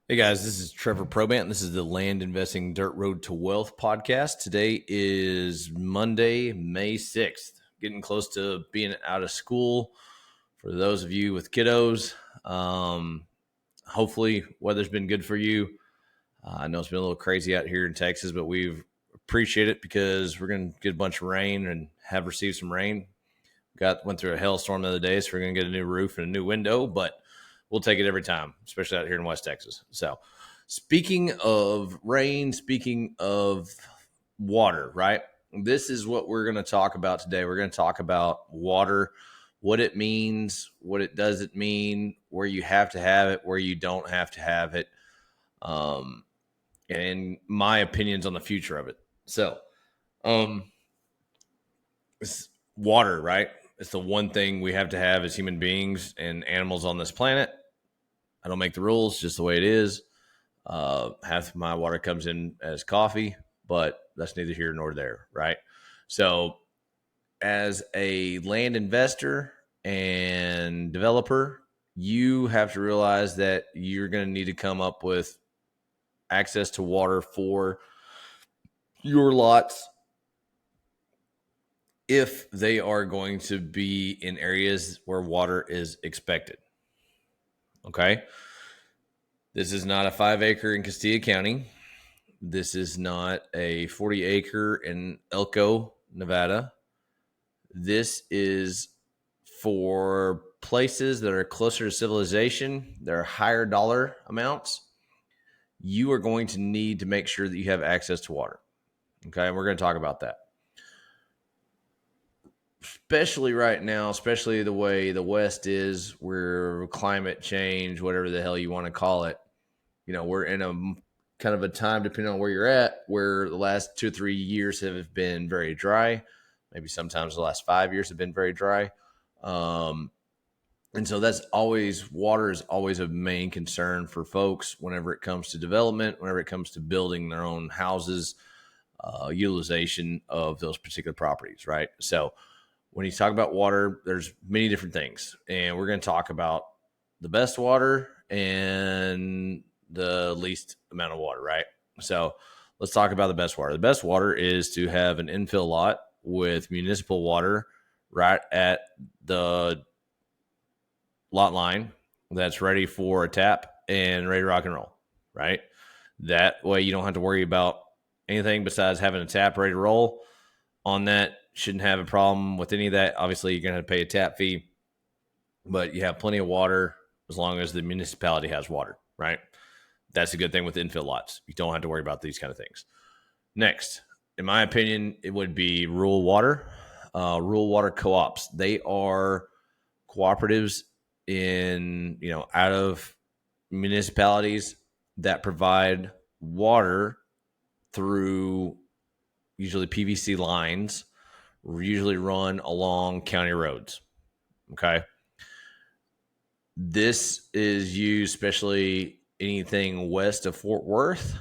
Hey guys, this is Trevor Probant. This is the Land Investing Dirt Road to Wealth podcast. Today is Monday, May 6th. Getting close to being out of school for those of you with kiddos. Hopefully, weather's been good for you. I know it's been a little crazy out here in Texas, but we appreciate it because we're going to get a bunch of rain and have received some rain. Went through a hailstorm the other day, so we're going to get a new roof and a new window, but we'll take it every time, especially out here in West Texas. So, speaking of rain, speaking of water, right? This is what we're going to talk about today. We're going to talk about water, what it means, what it doesn't mean, where you have to have it, where you don't have to have it, and my opinions on the future of it. So, it's water, right? It's the one thing we have to have as human beings and animals on this planet. I don't make the rules, just the way it is. Half my water comes in as coffee, but that's neither here nor there, right? So, as a land investor and developer, you have to realize that you're going to need to come up with access to water for your lots if they are going to be in areas where water is expected. Okay. This is not a 5-acre in Castilla County. This is not a 40-acre in Elko, Nevada. This is for places that are closer to civilization. There are higher dollar amounts. You are going to need to make sure that you have access to water. Okay. And we're going to talk about that. Especially right now, especially the way the West is, where climate change, whatever the hell you want to call it, we're in a kind of a time, depending on where you're at, where the last 2 or 3 years have been very dry. Maybe sometimes the last 5 years have been very dry. And so water is always a main concern for folks whenever it comes to development, whenever it comes to building their own houses, utilization of those particular properties, right? So when you talk about water, there's many different things. And we're going to talk about the best water and the least amount of water, right? So let's talk about the best water. The best water is to have an infill lot with municipal water right at the lot line that's ready for a tap and ready to rock and roll, right? That way you don't have to worry about anything besides having a tap ready to roll on that. Shouldn't have a problem with any of that. Obviously, you're going to have to pay a tap fee, but you have plenty of water as long as the municipality has water, right? That's a good thing with infill lots. You don't have to worry about these kind of things. Next, in my opinion, it would be rural water co-ops. They are cooperatives out of municipalities that provide water through usually PVC lines, usually run along county roads. Okay. This is used especially anything west of Fort Worth,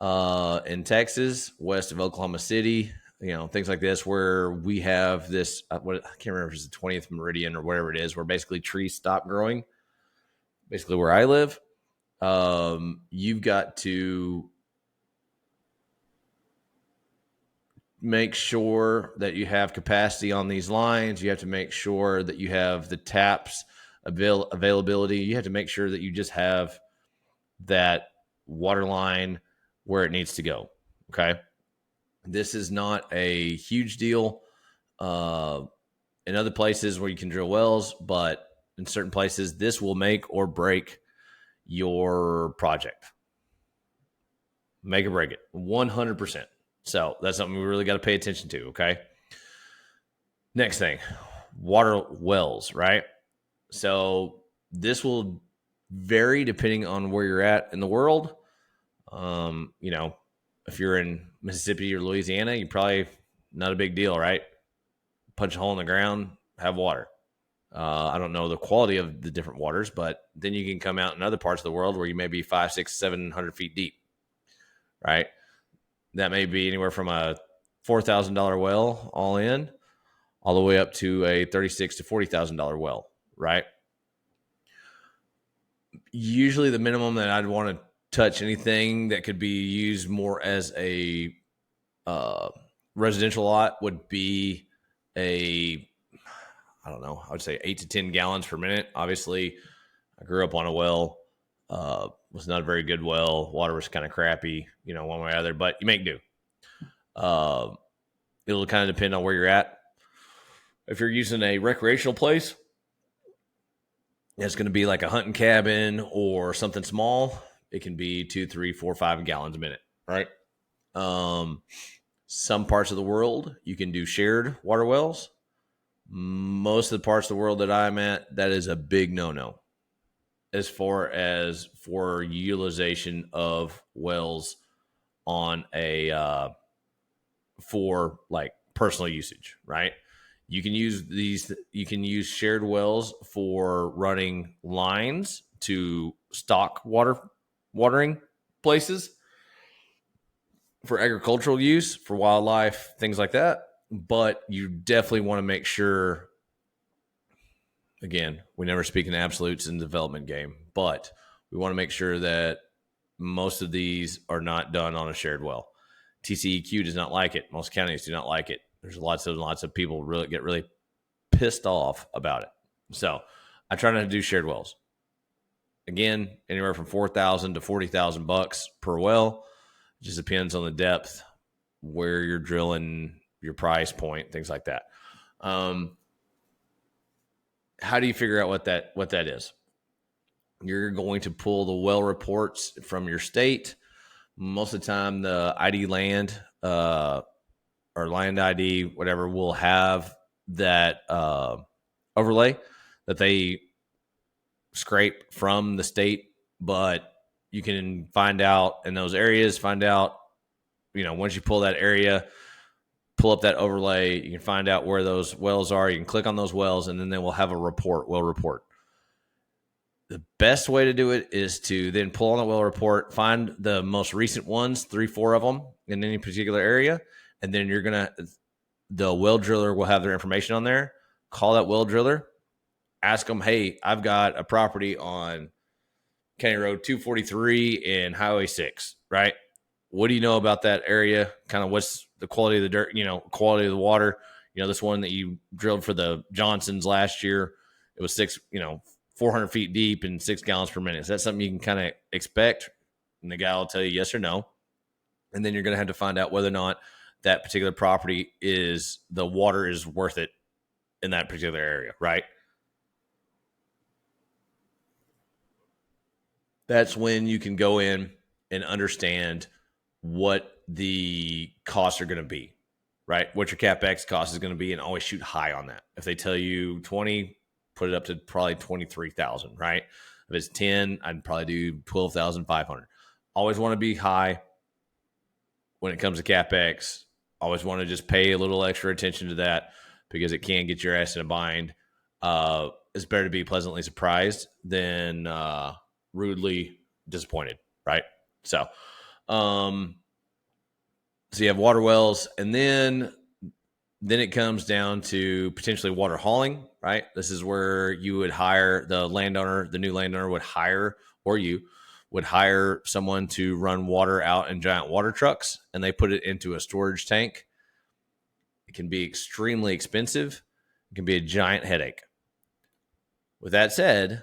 in Texas, west of Oklahoma City, things like this, where we have this, I can't remember if it's the 20th meridian or whatever it is, where basically trees stop growing, basically where I live. You've got to make sure that you have capacity on these lines. You have to make sure that you have the taps availability. You have to make sure that you just have that water line where it needs to go. Okay. This is not a huge deal in other places where you can drill wells, but in certain places, this will make or break your project. Make or break it 100%. So that's something we really got to pay attention to. Okay. Next thing, water wells, right? So this will vary depending on where you're at in the world. If you're in Mississippi or Louisiana, you probably not a big deal, right? Punch a hole in the ground, have water. I don't know the quality of the different waters, but then you can come out in other parts of the world where you may be 500, 600, 700 feet deep, right? That may be anywhere from a $4,000 well all in, all the way up to a $36,000 to $40,000 well, right? Usually the minimum that I'd want to touch anything that could be used more as a residential lot would be I don't know, I would say 8 to 10 gallons per minute. Obviously, I grew up on a well, was not a very good well. Water was kind of crappy, one way or other, but you make do. It'll kind of depend on where you're at. If you're using a recreational place, it's going to be like a hunting cabin or something small. It can be 2, 3, 4, 5 gallons a minute, right? Some parts of the world, you can do shared water wells. Most of the parts of the world that I'm at, that is a big no-no as far as for utilization of wells on for like personal usage, right? You can use shared wells for running lines to stock watering places for agricultural use, for wildlife, things like that. But you definitely want to make sure, again, we never speak in absolutes in the development game, but we want to make sure that most of these are not done on a shared well. TCEQ does not like it. Most counties do not like it. There's lots and people get really pissed off about it. So I try not to do shared wells. Again, anywhere from $4,000 to $40,000 per well. It just depends on the depth, where you're drilling, your price point, things like that. How do you figure out what that is? You're going to pull the well reports from your state. Most of the time, the ID land or land ID, whatever, will have that overlay that they scrape from the state. But you can find out in those areas, once you pull that area, pull up that overlay, you can find out where those wells are. You can click on those wells, and then they will have a well report. The best way to do it is to then pull on the well report, find the most recent ones, 3, 4 of them in any particular area, and then the well driller will have their information on there. Call that well driller, ask them, hey, I've got a property on County Road 243 and Highway 6, right? What do you know about that area? Kind of what's the quality of the dirt, quality of the water? This one that you drilled for the Johnsons last year, it was 400 feet deep and 6 gallons per minute. Is that something you can kind of expect? And the guy will tell you yes or no. And then you're going to have to find out whether or not that particular property the water is worth it in that particular area, right? That's when you can go in and understand what the costs are going to be, right? What your Capex cost is going to be, and always shoot high on that. If they tell you 20, put it up to probably 23,000, right? If it's 10, I'd probably do 12,500. Always want to be high when it comes to Capex. Always want to just pay a little extra attention to that, because it can get your ass in a bind. It's better to be pleasantly surprised than rudely disappointed, right? So you have water wells, and then it comes down to potentially water hauling, right? This is where you would hire the new landowner would hire, or you would hire someone to run water out in giant water trucks, and they put it into a storage tank. It can be extremely expensive. It can be a giant headache. With that said,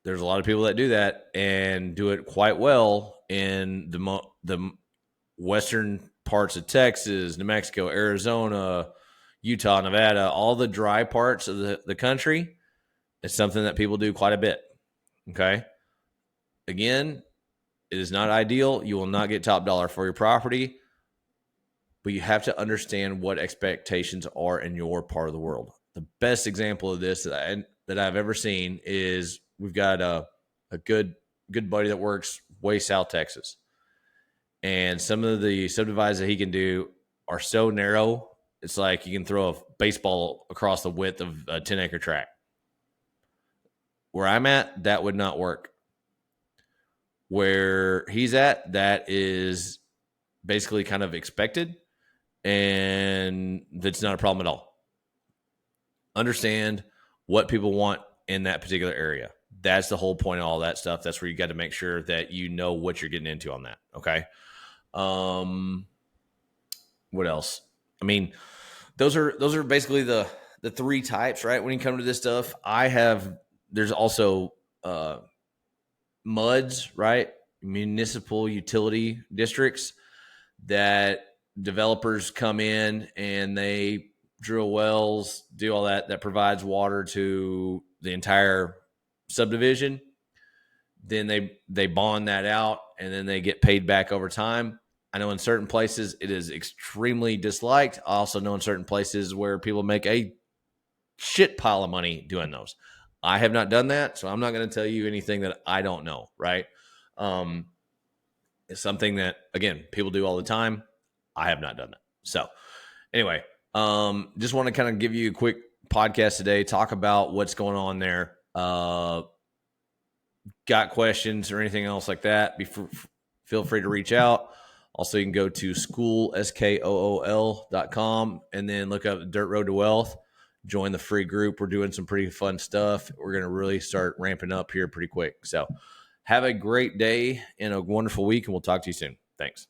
there's a lot of people that do that and do it quite well in the western parts of Texas, New Mexico, Arizona, Utah, Nevada, all the dry parts of the country. It's something that people do quite a bit. Okay. Again, it is not ideal. You will not get top dollar for your property, but you have to understand what expectations are in your part of the world. The best example of this that I've ever seen is we've got a good buddy that works way south Texas. And some of the subdivisions that he can do are so narrow, it's like you can throw a baseball across the width of a 10-acre tract. Where I'm at, that would not work. Where he's at, that is basically kind of expected, and that's not a problem at all. Understand what people want in that particular area. That's the whole point of all that stuff. That's where you got to make sure that you know what you're getting into on that. Okay. What else? I mean, those are basically the three types, right? When you come to this stuff, there's also MUDs, right? Municipal utility districts that developers come in and they drill wells, do all that provides water to the entire subdivision. Then they bond that out and then they get paid back over time. I know in certain places it is extremely disliked. I also know in certain places where people make a shit pile of money doing those. I have not done that, so I'm not going to tell you anything that I don't know, right? It's something that, again, people do all the time. I have not done that. So anyway, just want to kind of give you a quick podcast today, talk about what's going on there. Got questions or anything else like that, feel free to reach out. Also, you can go to school.com and then look up Dirt Road to Wealth. Join the free group. We're doing some pretty fun stuff. We're going to really start ramping up here pretty quick. So have a great day and a wonderful week, and we'll talk to you soon. Thanks.